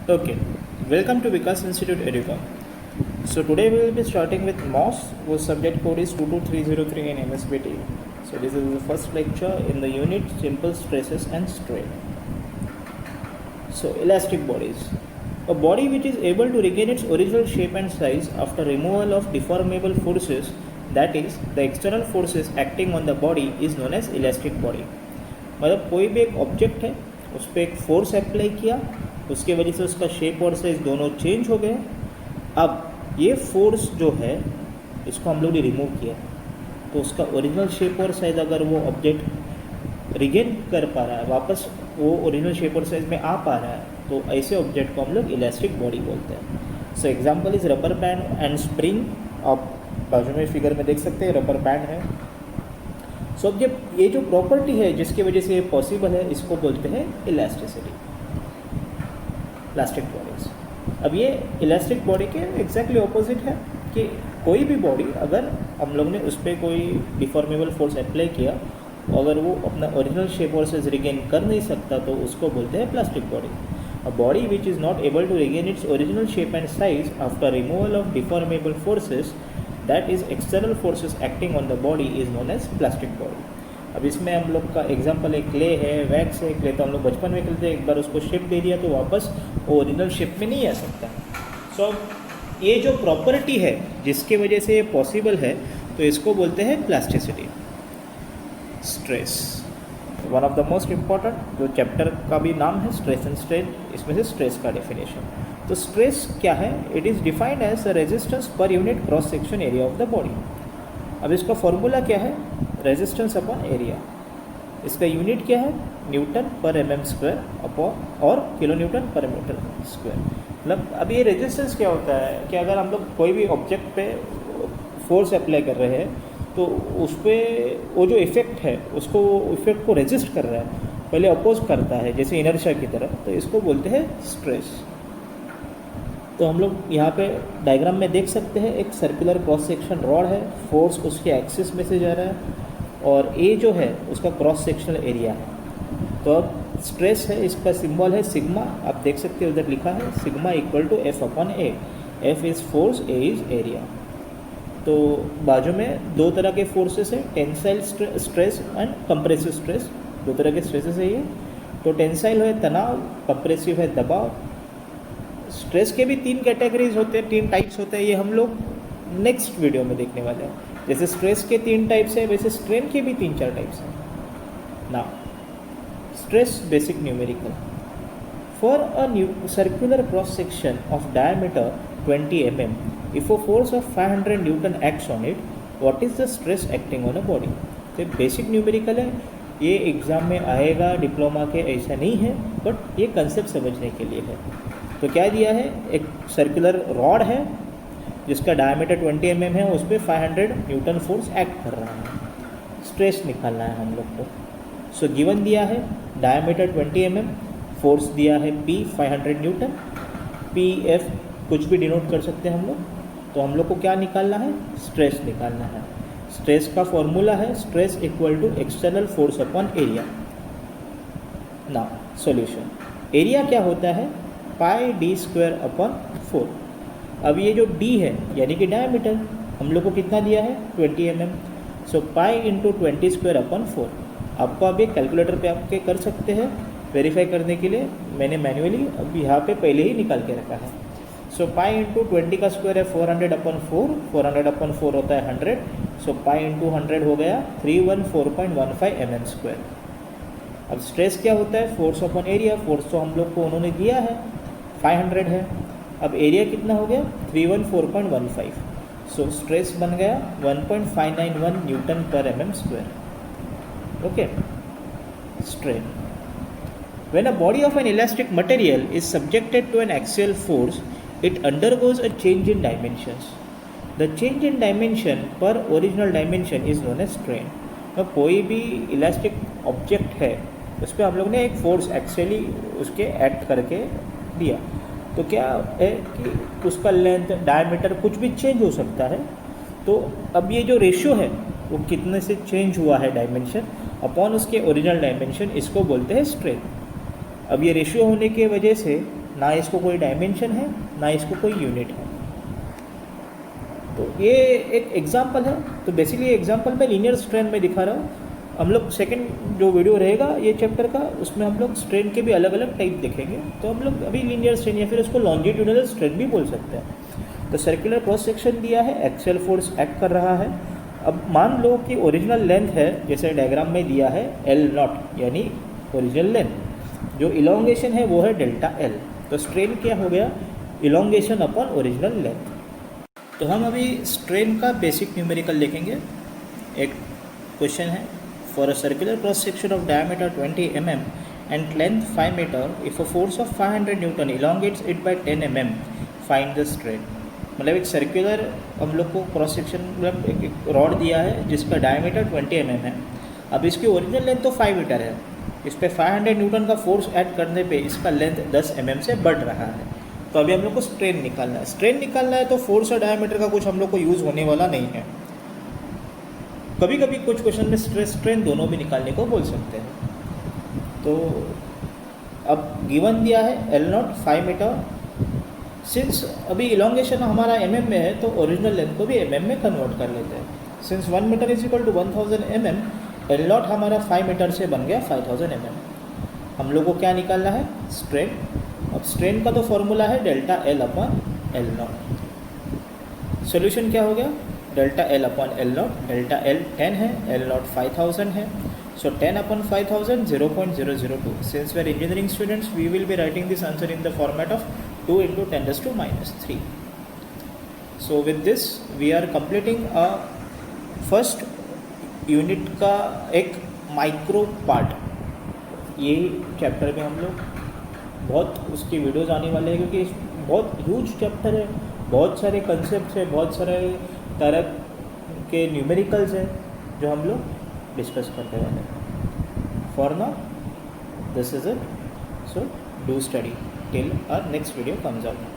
Okay, welcome to Vikas Institute Educa. So today we will be starting with MOS, whose subject code is 22303 in MSBT. So this is the first lecture in the unit Simple Stresses and Strain. So elastic bodies. A body which is able to regain its original shape and size after removal of deformable forces, that is, the external forces acting on the body, is known as elastic body. मतलब कोई भी एक object है, उस पर एक force apply किया, उसके वजह से उसका शेप और साइज दोनों चेंज हो गए। अब ये फोर्स जो है इसको हम लोग ने रिमूव किया, तो उसका ओरिजिनल शेप और साइज अगर वो ऑब्जेक्ट रिगेन कर पा रहा है, वापस वो ओरिजिनल शेप और साइज में आ पा रहा है, तो ऐसे ऑब्जेक्ट को हम लोग इलास्टिक बॉडी बोलते हैं। So example is rubber band and spring. आप बाजू में फिगर में देख सकते हैं रबर बैंड है। सो अब जब ये जो प्रॉपर्टी है जिसकी वजह से ये पॉसिबल है, इसको बोलते हैं इलास्टिसिटी, इलास्टिक बॉडीज। अब ये इलास्टिक बॉडी के एग्जैक्टली ऑपोजिट है कि कोई भी बॉडी अगर हम लोग ने उस पर कोई डिफॉर्मेबल फोर्स अप्लाई किया, अगर वो अपना ओरिजिनल शेप और साइज रिगेन कर नहीं सकता, तो उसको बोलते हैं plastic body. A body which is not able to regain its original shape and size after removal of deformable forces, that is external forces acting on the body, is known as plastic body. अब इसमें हम लोग का example है clay है, wax है। Clay तो हम लोग बचपन में खेलते हैं, एक बार उसको शेप दे दिया तो वापस वो ओरिजिनल शेप में नहीं आ सकता। सो ये जो प्रॉपर्टी है जिसकी वजह से ये पॉसिबल है, तो इसको बोलते हैं plasticity. Stress, one of the most important, जो चैप्टर का भी नाम है स्ट्रेस एंड स्ट्रेन, इसमें से स्ट्रेस का डेफिनेशन। तो स्ट्रेस क्या है? It is defined as resistance per unit cross section area of the body. अब इसका फॉर्मूला क्या है? Resistance upon area. इसका यूनिट क्या है? Newton per M square upon और kilo newton per metre square. मतलब अब ये रेजिस्टेंस क्या होता है कि अगर हम लोग कोई भी ऑब्जेक्ट पे फोर्स अप्लाई कर रहे हैं, तो उस पर वो जो इफेक्ट है उसको इफेक्ट को रेजिस्ट कर रहा है, पहले अपोज करता है जैसे इनर्शिया की तरह, तो इसको बोलते हैं स्ट्रेस। तो हम लोग यहाँ पे डायग्राम में देख सकते हैं, एक सर्कुलर क्रॉस सेक्शन रॉड है, फोर्स उसके एक्सिस में से जा रहा है, और ए जो है उसका क्रॉस सेक्शनल एरिया है। तो अब स्ट्रेस है, इसका सिंबल है सिग्मा, आप देख सकते हैं उधर लिखा है sigma equal to F upon A. F is force, A is area. तो बाजू में दो तरह के फोर्सेस है, tensile stress and compressive stress, दो तरह के स्ट्रेसेस है ये। तो टेंसाइल है तनाव, कंप्रेसिव है दबाव। स्ट्रेस के भी तीन कैटेगरीज होते हैं, तीन टाइप्स होते हैं, ये हम लोग नेक्स्ट वीडियो में देखने वाले हैं। जैसे स्ट्रेस के तीन टाइप्स है, वैसे स्ट्रेन के भी 3-4 टाइप्स हैं। ना stress basic numerical for a circular cross section of diameter 20 mm, if a force of 500 Newton acts on it, what is the stress acting on a body? तो basic numerical है, ये exam में आएगा, diploma के ऐसा नहीं है, but ये कंसेप्ट समझने के लिए है। तो क्या दिया है? एक सर्कुलर रॉड है जिसका डायमीटर 20 mm है, उस पर 500 न्यूटन फोर्स एक्ट कर रहा है, स्ट्रेस निकालना है हम लोग को। सो गिवन दिया है डायमीटर 20 mm, फोर्स दिया है P 500 न्यूटन, पी एफ कुछ भी डिनोट कर सकते हैं हम लोग। तो हम लोग को क्या निकालना है? स्ट्रेस निकालना है। स्ट्रेस का फॉर्मूला है stress equal to external force upon area. ना सॉल्यूशन, एरिया क्या होता है? Pi D square upon 4। अब ये जो d है यानी कि डायमीटर, हम लोग को कितना दिया है? 20 mm। सो पाई इंटू 20 स्क्वायर अपॉन 4। आपको अब ये कैलकुलेटर पे आपके कर सकते हैं वेरीफाई करने के लिए, मैंने मैन्युअली अब यहाँ पे पहले ही निकाल के रखा है। सो पाई इंटू 20 का स्क्वायर है 400 अपॉन 4, 400 अपॉन 4 होता है 100। सो पाई इंटू 100 हो गया 314.15 mm स्क्वायर। अब स्ट्रेस क्या होता है? Force upon area. फोर्स तो हम लोग को उन्होंने दिया है 500 है, अब एरिया कितना हो गया? 314.15। सो स्ट्रेस बन गया 1.591 न्यूटन पर mm square. Okay, strain. When a body of an elastic material is subjected to an axial force, it undergoes a change in dimensions. The change in dimension per original dimension is known as strain. अब कोई भी elastic object है, उस पर हम लोग ने एक फोर्स एक्चुअली उसके एक्ट करके दिया, तो क्या है कि उसका लेंथ, डायमीटर कुछ भी चेंज हो सकता है। तो अब ये जो रेशियो है वो कितने से चेंज हुआ है डायमेंशन अपॉन उसके ओरिजिनल डायमेंशन, इसको बोलते हैं स्ट्रेन। अब ये रेशियो होने के वजह से ना इसको कोई डायमेंशन है, ना इसको कोई यूनिट है। तो ये एक एग्जांपल है। तो बेसिकली एग्जांपल में लीनियर स्ट्रेन में दिखा रहा हूँ। हम लोग सेकंड जो वीडियो रहेगा ये चैप्टर का, उसमें हम लोग स्ट्रेन के भी अलग अलग टाइप देखेंगे। तो हम लोग अभी लीनियर स्ट्रेन या फिर उसको लॉन्जिट्यूडनल स्ट्रेन भी बोल सकते हैं। तो सर्कुलर क्रॉस सेक्शन दिया है, एक्सियल फोर्स एक्ट कर रहा है। अब मान लो कि ओरिजिनल लेंथ है, जैसे डायग्राम में दिया है L0 यानी ओरिजिनल लेंथ, जो इलोंगेशन है वो है डेल्टा L। तो स्ट्रेन क्या हो गया, इलोंगेशन अपॉन ओरिजिनल लेंथ। तो हम अभी स्ट्रेन का बेसिक न्यूमेरिकल देखेंगे। एक क्वेश्चन है, for a circular cross section of diameter 20 mm and length 5 metre, if a force of 500 newton elongates it by 10 mm, find the strain. मतलब एक circular हम लोग को क्रॉस सेक्शन, मतलब एक रॉड दिया है जिसका डायमीटर 20 mm है। अब इसकी ओरिजिनल लेंथ तो 5 मीटर है, इस पर 500 न्यूटन का फोर्स ऐड करने पे इसका लेंथ 10 mm से बढ़ रहा है। तो अभी हम लोग को स्ट्रेन निकालना है। स्ट्रेन निकालना है तो फोर्स और डायमीटर का कुछ हम लोग को यूज़ होने वाला नहीं है। कभी कभी कुछ क्वेश्चन में स्ट्रेस स्ट्रेन दोनों भी निकालने को बोल सकते हैं। तो अब गिवन दिया है L0 5 मीटर। सिंस अभी इलोंगेशन हमारा mm में है तो ओरिजिनल लेंथ को भी mm में कन्वर्ट कर लेते हैं। Since 1 metre is equal to 1000 mm, L0 हमारा 5 मीटर से बन गया 5000 mm। हम लोग को क्या निकालना है, स्ट्रेन। अब स्ट्रेन का तो फॉर्मूला है delta L upon L0। Solution क्या हो गया, delta L upon L0, delta L 10 है, L0 5000 है। So 10 upon 5000, 0.002. Since we are engineering students, we will be writing this answer in the format of 2 into 10 raised to minus 3. So with this, we are completing a first unit का एक micro part. ये chapter में हम लोग बहुत उसकी videos आने वाले हैं, क्योंकि बहुत ह्यूज चैप्टर है, बहुत सारे कंसेप्ट है, बहुत सारे तरह के न्यूमेरिकल्स हैं जो हम लोग डिस्कस करते वाले हैं। For now this is it, so do study till our next video comes out.